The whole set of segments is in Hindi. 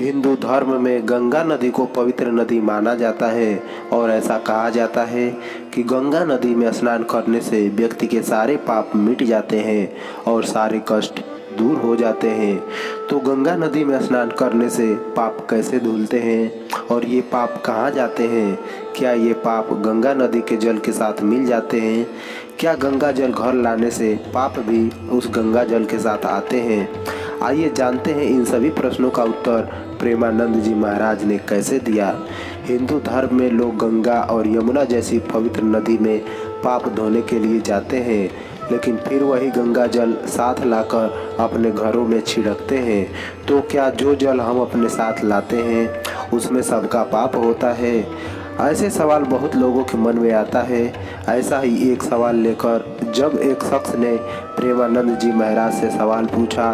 हिंदू धर्म में गंगा नदी को पवित्र नदी माना जाता है और ऐसा कहा जाता है कि गंगा नदी में स्नान करने से व्यक्ति के सारे पाप मिट जाते हैं और सारे कष्ट दूर हो जाते हैं। तो गंगा नदी में स्नान करने से पाप कैसे धुलते हैं और ये पाप कहाँ जाते हैं? क्या ये पाप गंगा नदी के जल के साथ मिल जाते हैं? क्या गंगा जल घर लाने से पाप भी उस गंगा जल के साथ आते हैं? आइए जानते हैं इन सभी प्रश्नों का उत्तर प्रेमानंद जी महाराज ने कैसे दिया। हिंदू धर्म में लोग गंगा और यमुना जैसी पवित्र नदी में पाप धोने के लिए जाते हैं, लेकिन फिर वही गंगा जल साथ लाकर अपने घरों में छिड़कते हैं। तो क्या जो जल हम अपने साथ लाते हैं उसमें सबका पाप होता है? ऐसे सवाल बहुत लोगों के मन में आता है। ऐसा ही एक सवाल लेकर जब एक शख्स ने प्रेमानंद जी महाराज से सवाल पूछा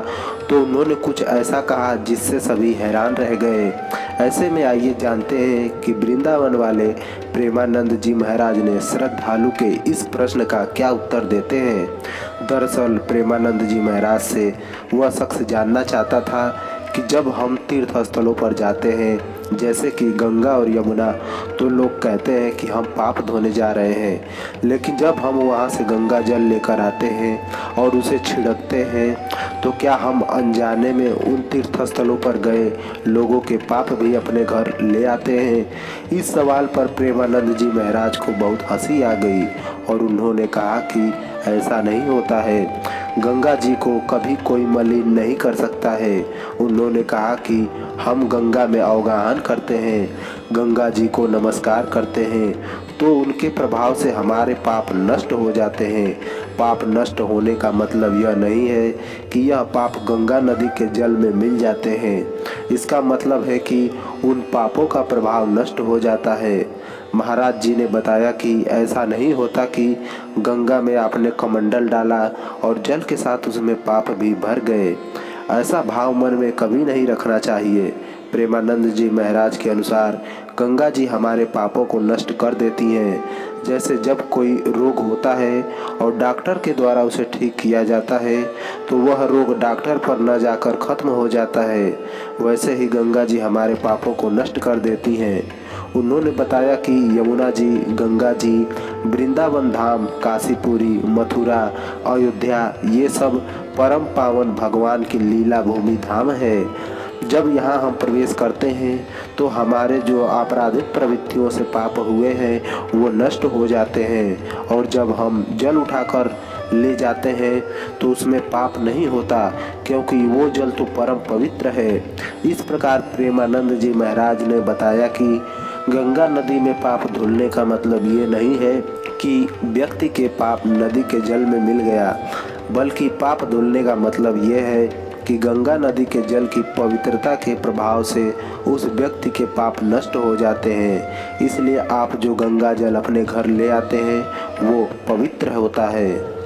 तो उन्होंने कुछ ऐसा कहा जिससे सभी हैरान रह गए। ऐसे में आइए जानते हैं कि वृंदावन वाले प्रेमानंद जी महाराज ने श्रद्धालु के इस प्रश्न का क्या उत्तर देते हैं। दरअसल प्रेमानंद जी महाराज से वह शख्स जानना चाहता था कि जब हम तीर्थ स्थलों पर जाते हैं जैसे कि गंगा और यमुना, तो लोग कहते हैं कि हम पाप धोने जा रहे हैं, लेकिन जब हम वहां से गंगा जल लेकर आते हैं और उसे छिड़कते हैं तो क्या हम अनजाने में उन तीर्थ स्थलों पर गए लोगों के पाप भी अपने घर ले आते हैं? इस सवाल पर प्रेमानंद जी महाराज को बहुत हंसी आ गई और उन्होंने कहा कि ऐसा नहीं होता है। गंगा जी को कभी कोई मलिन नहीं कर सकता है। उन्होंने कहा कि हम गंगा में अवगाहन करते हैं, गंगा जी को नमस्कार करते हैं तो उनके प्रभाव से हमारे पाप नष्ट हो जाते हैं। पाप नष्ट होने का मतलब यह नहीं है कि यह पाप गंगा नदी के जल में मिल जाते हैं। इसका मतलब है कि उन पापों का प्रभाव नष्ट हो जाता है। महाराज जी ने बताया कि ऐसा नहीं होता कि गंगा में आपने कमंडल डाला और जल के साथ उसमें पाप भी भर गए। ऐसा भाव मन में कभी नहीं रखना चाहिए। प्रेमानंद जी महाराज के अनुसार गंगा जी हमारे पापों को नष्ट कर देती हैं। जैसे जब कोई रोग होता है और डॉक्टर के द्वारा उसे ठीक किया जाता है तो वह रोग डॉक्टर पर न जाकर खत्म हो जाता है, वैसे ही गंगा जी हमारे पापों को नष्ट कर देती हैं। उन्होंने बताया कि यमुना जी, गंगा जी, वृंदावन धाम, काशीपुरी, मथुरा, अयोध्या ये सब परम पावन भगवान की लीला भूमि धाम है। जब यहाँ हम प्रवेश करते हैं तो हमारे जो आपराधिक प्रवृत्तियों से पाप हुए हैं वो नष्ट हो जाते हैं, और जब हम जल उठाकर ले जाते हैं तो उसमें पाप नहीं होता, क्योंकि वो जल तो परम पवित्र है। इस प्रकार प्रेमानंद जी महाराज ने बताया कि गंगा नदी में पाप धुलने का मतलब ये नहीं है कि व्यक्ति के पाप नदी के जल में मिल गया, बल्कि पाप धुलने का मतलब ये है कि गंगा नदी के जल की पवित्रता के प्रभाव से उस व्यक्ति के पाप नष्ट हो जाते हैं। इसलिए आप जो गंगा जल अपने घर ले आते हैं वो पवित्र होता है।